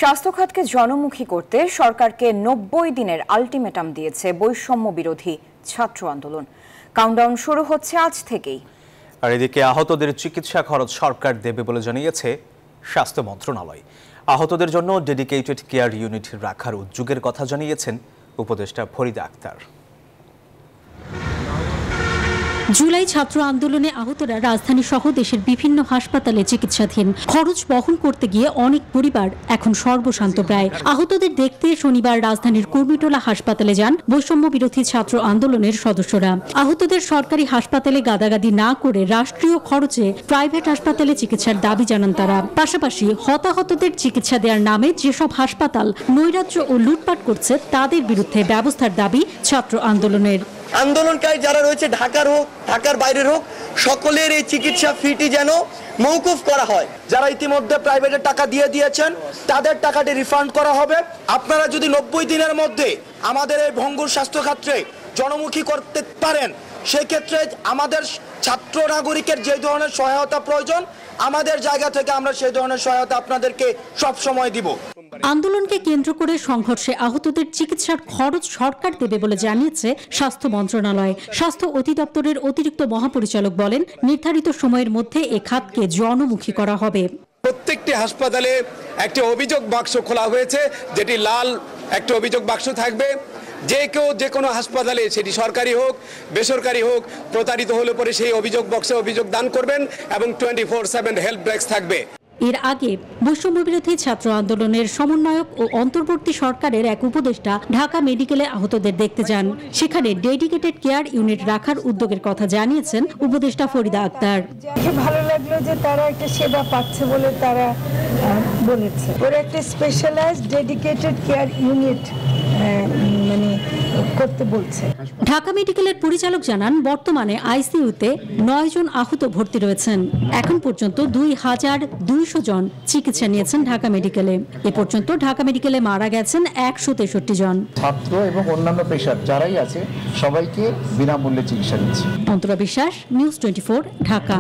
স্বাস্থ্য খাতকে জনমুখী করতে সরকারকে ৯০ দিনের আলটিমেটাম দিয়েছে বৈষম্য বিরোধী ছাত্র আন্দোলন। কাউন্টডাউন শুরু হচ্ছে আজ থেকেই। আর এদিকে আহতদের চিকিৎসা খরচ সরকার দেবে বলে জানিয়েছে স্বাস্থ্য মন্ত্রণালয়। আহতদের জন্য ডেডিকেটেড কেয়ার ইউনিট রাখার উদ্যোগের কথা জানিয়েছেন উপদেষ্টা ফরিদা আক্তার। জুলাই ছাত্র আন্দোলনে আহতরা রাজধানী সহ দেশের বিভিন্ন হাসপাতালে চিকিৎসাধীন। খরচ বহন করতে গিয়ে অনেক পরিবার এখন সর্বশান্ত প্রায়। আহতদের দেখতে শনিবার রাজধানীর কুর্মিটোলা হাসপাতালে যান বৈষম্য বিরোধী ছাত্র আন্দোলনের সদস্যরা। আহতদের সরকারি হাসপাতালে গাদাগাদি না করে রাষ্ট্রীয় খরচে প্রাইভেট হাসপাতালে চিকিৎসার দাবি জানান তারা। পাশাপাশি হতাহতদের চিকিৎসা দেওয়ার নামে যেসব হাসপাতাল নৈরাজ্য ও লুটপাট করছে তাদের বিরুদ্ধে ব্যবস্থার দাবি ছাত্র আন্দোলনের। আন্দোলনকারী যারা রয়েছে ঢাকার হোক ঢাকার বাইরের হোক, সকলের এই চিকিৎসা ফিটি যেন মওকুফ করা হয়। যারা ইতিমধ্যে প্রাইভেটের টাকা দিয়ে দিয়েছেন তাদের টাকাটি রিফান্ড করা হবে। আপনারা যদি ৯০ দিনের মধ্যে আমাদের এই ভঙ্গুর স্বাস্থ্য খাতে জনমুখী করতে পারেন, সেক্ষেত্রে আমাদের ছাত্র নাগরিকের যে ধরনের সহায়তা প্রয়োজন, আমাদের জায়গা থেকে আমরা সেই ধরনের সহায়তা আপনাদেরকে সব সময় দিব। আন্দোলনকে কেন্দ্র করে সংঘর্ষে আহতদের চিকিৎসার খরচ সরকার দেবে বলে জানিয়েছে স্বাস্থ্য মন্ত্রণালয়। স্বাস্থ্য অধিদপ্তরের অতিরিক্ত মহাপরিচালক বলেন, নির্ধারিত সময়ের মধ্যে এ খাতকে জনমুখী করা হবে। প্রত্যেকটি হাসপাতালে একটি অভিযোগ বাক্স খোলা হয়েছে, যেটি লাল একটা অভিযোগ বাক্স থাকবে। যে কেউ যে কোনো হাসপাতালে, সেটি সরকারি হোক বেসরকারি হোক, প্রতারিত হলে পরে সেই অভিযোগ বক্সে অভিযোগ দান করবেন এবং 24/7 হেল্প ডেস্ক থাকবে। এর আগে বৈষম্য বিরোধী ছাত্র আন্দোলনের সমন্বয়ক ও অন্তর্বর্তী সরকারের এক উপদেষ্টা ঢাকা মেডিকেলে আহতদের দেখতে যান। সেখানে ডেডিকেটেড কেয়ার ইউনিট রাখার উদ্যোগের কথা জানিয়েছেন উপদেষ্টা ফরিদা আক্তার। ভালো লাগলো যে তারা একটা সেবা পাচ্ছে বলে তারা বলেছে। ওরা একটা স্পেশালাইজড ডেডিকেটেড কেয়ার ইউনিট করতে বলছে। ঢাকা মেডিকেলের পরিচালক জানান, বর্তমানে আইসিইউতে ৯ জন আহত ভর্তি রয়েছেন। এখন পর্যন্ত ২,২০০ জন চিকিৎসা নিয়েছেন ঢাকা মেডিকেলে। এ পর্যন্ত ঢাকা মেডিকেলে মারা গেছেন ১৬৩ জন। ছাত্র এবং অন্যান্য পেশার যারাই আছে সবাইকে বিনামূল্যে চিকিৎসা দিচ্ছে। অন্তরা বিশ্বাস, নিউজ 24, ঢাকা।